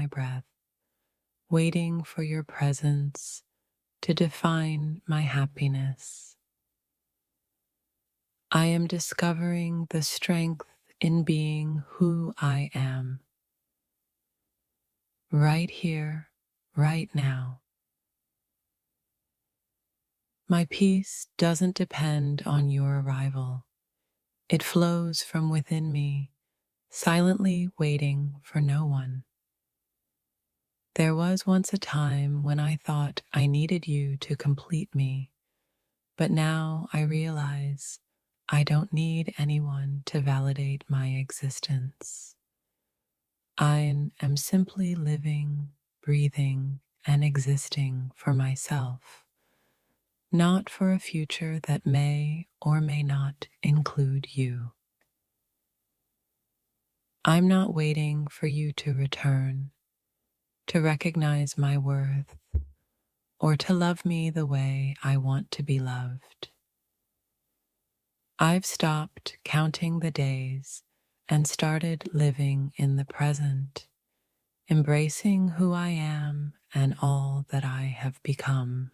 my breath, waiting for your presence to define my happiness. I am discovering the strength in being who I am, right here, right now. My peace doesn't depend on your arrival. It flows from within me, silently waiting for no one. There was once a time when I thought I needed you to complete me, but now I realize I don't need anyone to validate my existence. I am simply living, breathing, and existing for myself, not for a future that may or may not include you. I'm not waiting for you to return, to recognize my worth, or to love me the way I want to be loved. I've stopped counting the days and started living in the present, embracing who I am and all that I have become.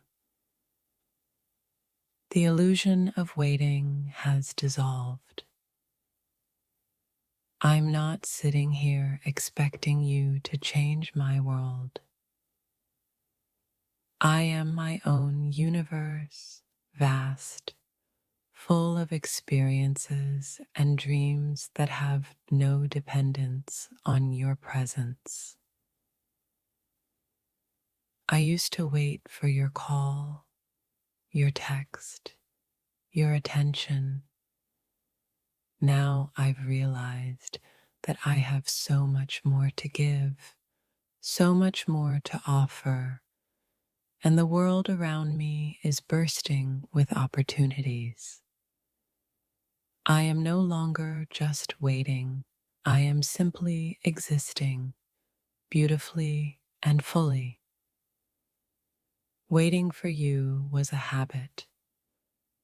The illusion of waiting has dissolved. I'm not sitting here expecting you to change my world. I am my own universe, vast, full of experiences and dreams that have no dependence on your presence. I used to wait for your call, your text, your attention. Now I've realized that I have so much more to give, so much more to offer, and the world around me is bursting with opportunities. I am no longer just waiting. I am simply existing, beautifully and fully. Waiting for you was a habit,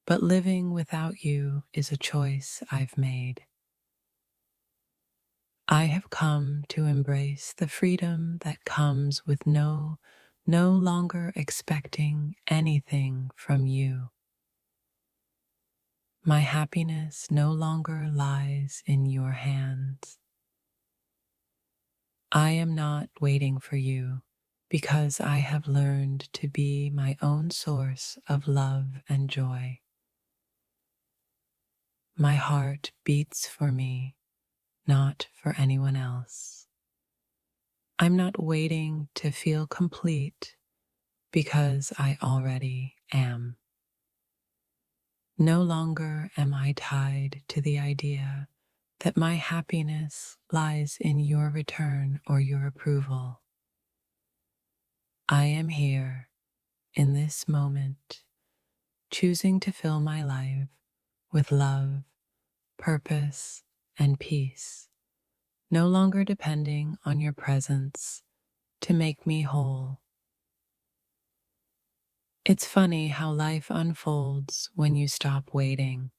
but living without you is a choice I've made. I have come to embrace the freedom that comes with no longer expecting anything from you. My happiness no longer lies in your hands. I am not waiting for you because I have learned to be my own source of love and joy. My heart beats for me, not for anyone else. I'm not waiting to feel complete because I already am. No longer am I tied to the idea that my happiness lies in your return or your approval. I am here, in this moment, choosing to fill my life with love, purpose, and peace, no longer depending on your presence to make me whole. It's funny how life unfolds when you stop waiting.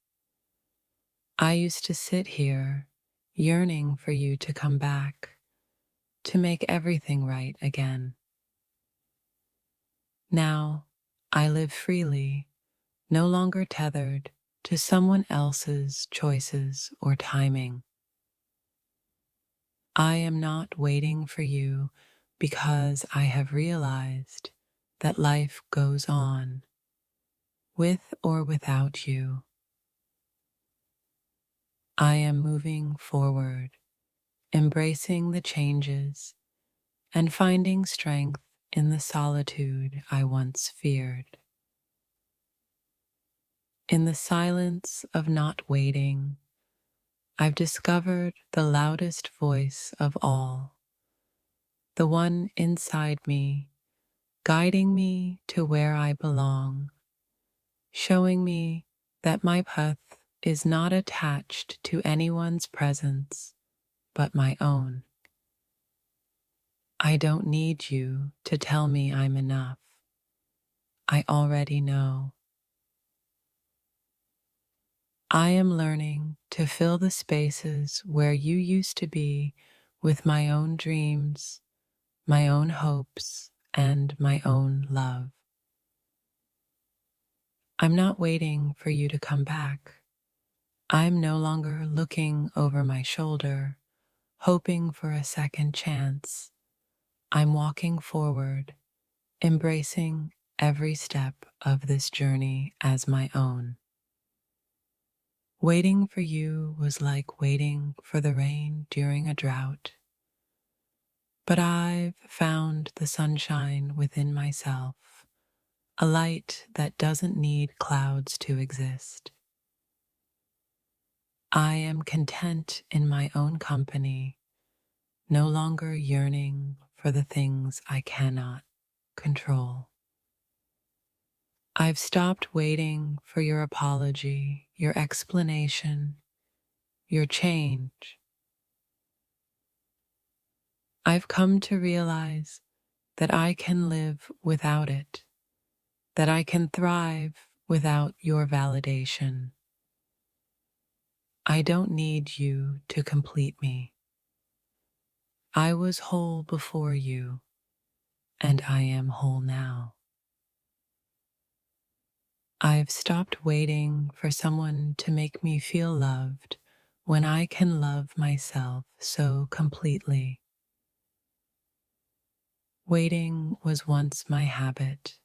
I used to sit here, yearning for you to come back, to make everything right again. Now, I live freely, no longer tethered to someone else's choices or timing. I am not waiting for you because I have realized that life goes on, with or without you. I am moving forward, embracing the changes and finding strength in the solitude I once feared. In the silence of not waiting, I've discovered the loudest voice of all, the one inside me, guiding me to where I belong, showing me that my path is not attached to anyone's presence but my own. I don't need you to tell me I'm enough. I already know. I am learning to fill the spaces where you used to be with my own dreams, my own hopes, and my own love. I'm not waiting for you to come back. I'm no longer looking over my shoulder, hoping for a second chance. I'm walking forward, embracing every step of this journey as my own. Waiting for you was like waiting for the rain during a drought. But I've found the sunshine within myself, a light that doesn't need clouds to exist. I am content in my own company, no longer yearning for the things I cannot control. I've stopped waiting for your apology, your explanation, your change. I've come to realize that I can live without it, that I can thrive without your validation. I don't need you to complete me. I was whole before you, and I am whole now. I've stopped waiting for someone to make me feel loved when I can love myself so completely. Waiting was once my habit,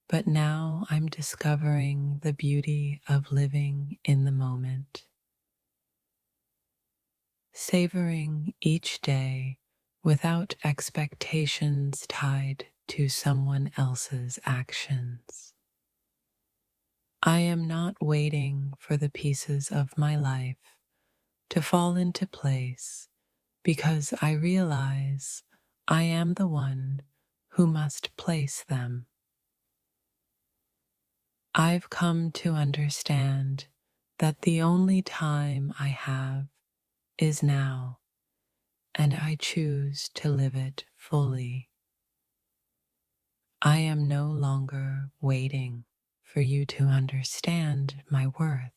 but now I'm discovering the beauty of living in the moment, savoring each day without expectations tied to someone else's actions. I am not waiting for the pieces of my life to fall into place because I realize I am the one who must place them. I've come to understand that the only time I have is now, and I choose to live it fully. I am no longer waiting for you to understand my worth.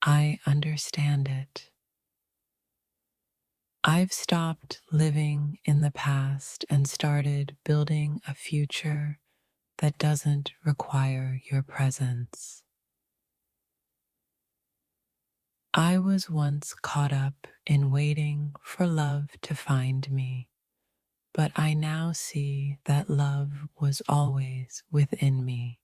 I understand it. I've stopped living in the past and started building a future that doesn't require your presence. I was once caught up in waiting for love to find me, but I now see that love was always within me.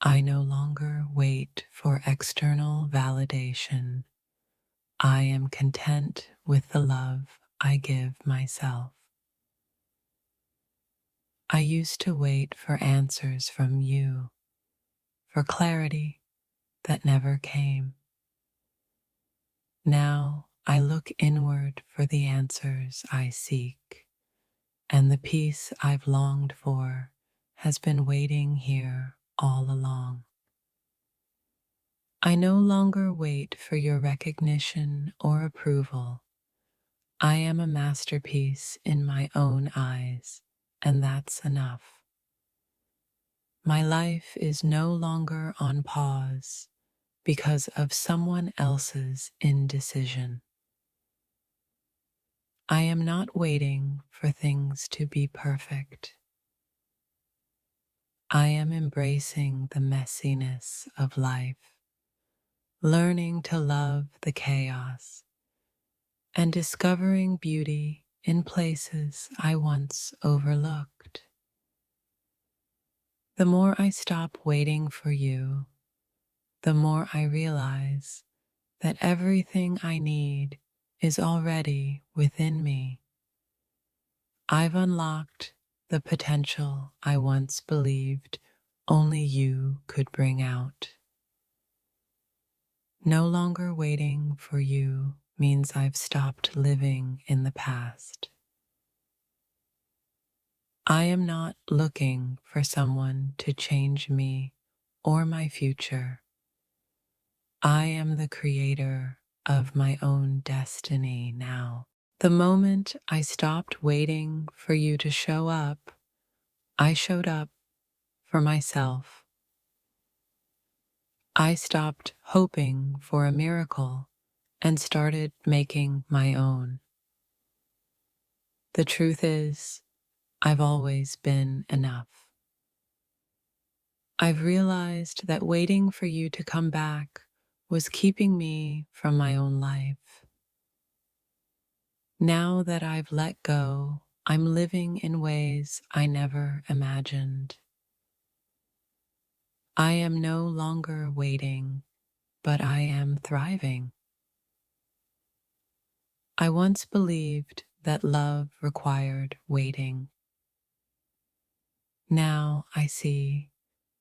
I no longer wait for external validation. I am content with the love I give myself. I used to wait for answers from you, for clarity that never came. Now I look inward for the answers I seek, and the peace I've longed for has been waiting here all along. I no longer wait for your recognition or approval. I am a masterpiece in my own eyes, and that's enough. My life is no longer on pause because of someone else's indecision. I am not waiting for things to be perfect. I am embracing the messiness of life, learning to love the chaos, and discovering beauty in places I once overlooked. The more I stop waiting for you, the more I realize that everything I need is already within me. I've unlocked the potential I once believed only you could bring out. No longer waiting for you means I've stopped living in the past. I am not looking for someone to change me or my future. I am the creator of my own destiny now. The moment I stopped waiting for you to show up, I showed up for myself. I stopped hoping for a miracle and started making my own. The truth is, I've always been enough. I've realized that waiting for you to come back was keeping me from my own life. Now that I've let go, I'm living in ways I never imagined. I am no longer waiting, but I am thriving. I once believed that love required waiting. Now I see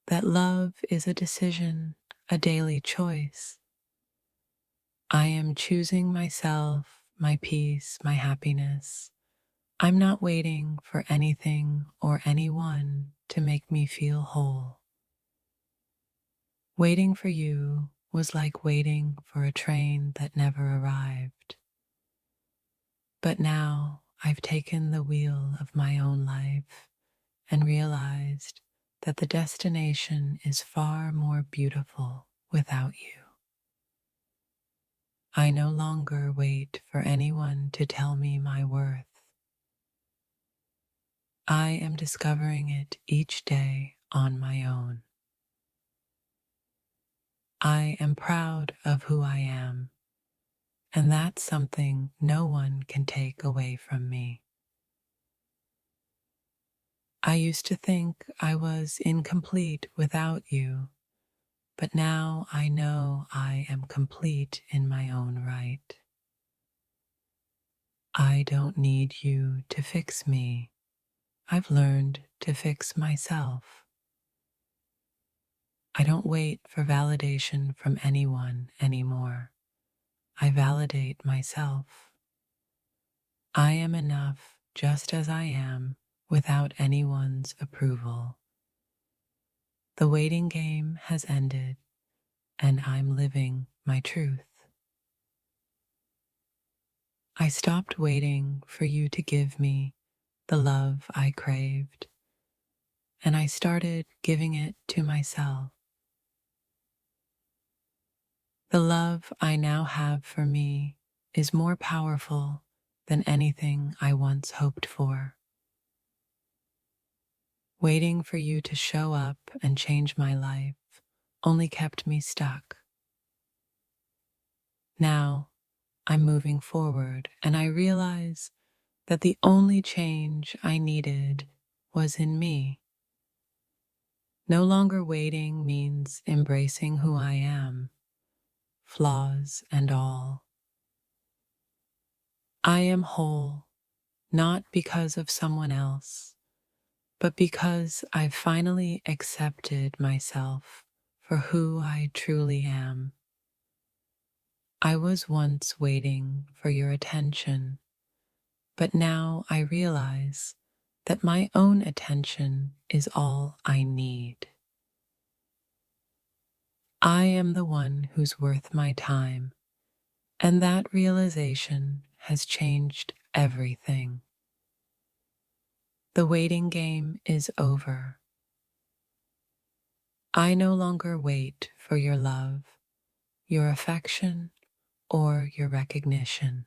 that love is a decision, a daily choice. I am choosing myself, my peace, my happiness. I'm not waiting for anything or anyone to make me feel whole. Waiting for you was like waiting for a train that never arrived. But now I've taken the wheel of my own life and realized that the destination is far more beautiful without you. I no longer wait for anyone to tell me my worth. I am discovering it each day on my own. I am proud of who I am, and that's something no one can take away from me. I used to think I was incomplete without you, but now I know I am complete in my own right. I don't need you to fix me. I've learned to fix myself. I don't wait for validation from anyone anymore. I validate myself. I am enough just as I am without anyone's approval. The waiting game has ended, and I'm living my truth. I stopped waiting for you to give me the love I craved, and I started giving it to myself. The love I now have for me is more powerful than anything I once hoped for. Waiting for you to show up and change my life only kept me stuck. Now I'm moving forward, and I realize that the only change I needed was in me. No longer waiting means embracing who I am, flaws and all. I am whole, not because of someone else, but because I've finally accepted myself for who I truly am. I was once waiting for your attention, but now I realize that my own attention is all I need. I am the one who's worth my time, and that realization has changed everything. The waiting game is over. I no longer wait for your love, your affection, or your recognition.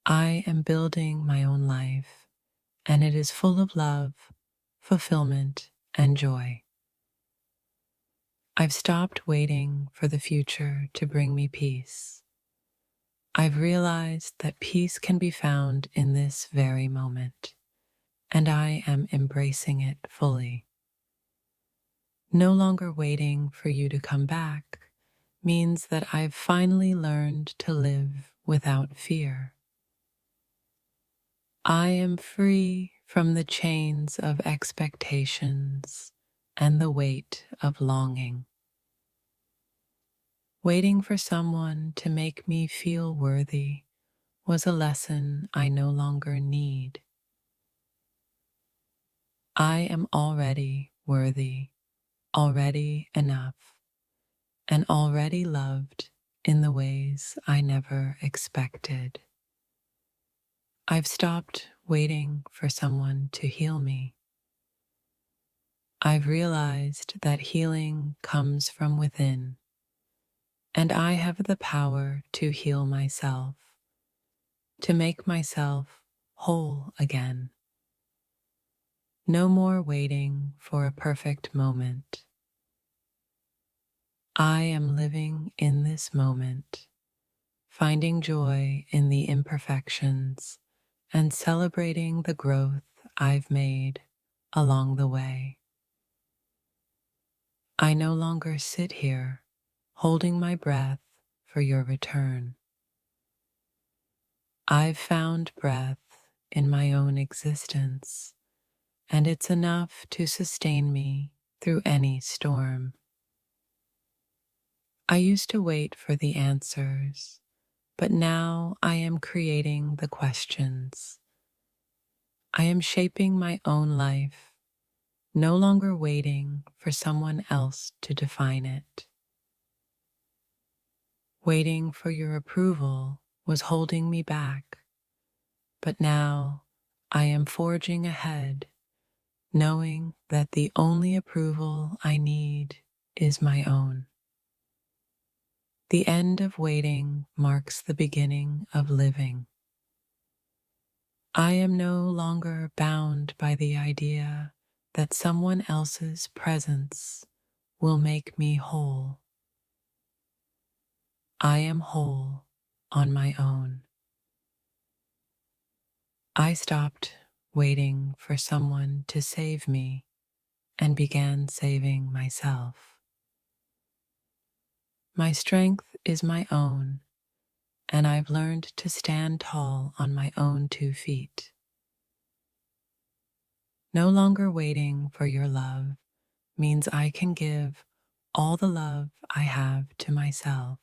I am building my own life, and it is full of love, fulfillment, and joy. I've stopped waiting for the future to bring me peace. I've realized that peace can be found in this very moment, and I am embracing it fully. No longer waiting for you to come back means that I've finally learned to live without fear. I am free from the chains of expectations and the weight of longing. Waiting for someone to make me feel worthy was a lesson I no longer need. I am already worthy, already enough, and already loved in the ways I never expected. I've stopped waiting for someone to heal me. I've realized that healing comes from within, and I have the power to heal myself, to make myself whole again. No more waiting for a perfect moment. I am living in this moment, finding joy in the imperfections and celebrating the growth I've made along the way. I no longer sit here holding my breath for your return. I've found breath in my own existence, and it's enough to sustain me through any storm. I used to wait for the answers, but now I am creating the questions. I am shaping my own life, no longer waiting for someone else to define it. Waiting for your approval was holding me back, but now I am forging ahead, knowing that the only approval I need is my own. The end of waiting marks the beginning of living. I am no longer bound by the idea that someone else's presence will make me whole. I am whole on my own. I stopped waiting for someone to save me and began saving myself. My strength is my own, and I've learned to stand tall on my own 2 feet. No longer waiting for your love means I can give all the love I have to myself.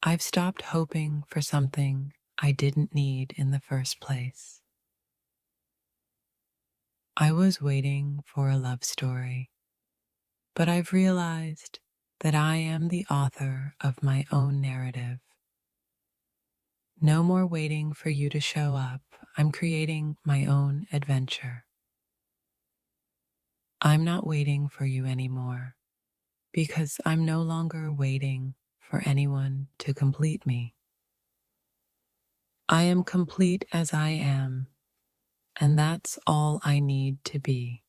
I've stopped hoping for something I didn't need in the first place. I was waiting for a love story, but I've realized that I am the author of my own narrative. No more waiting for you to show up. I'm creating my own adventure. I'm not waiting for you anymore because I'm no longer waiting for anyone to complete me. I am complete as I am, and that's all I need to be.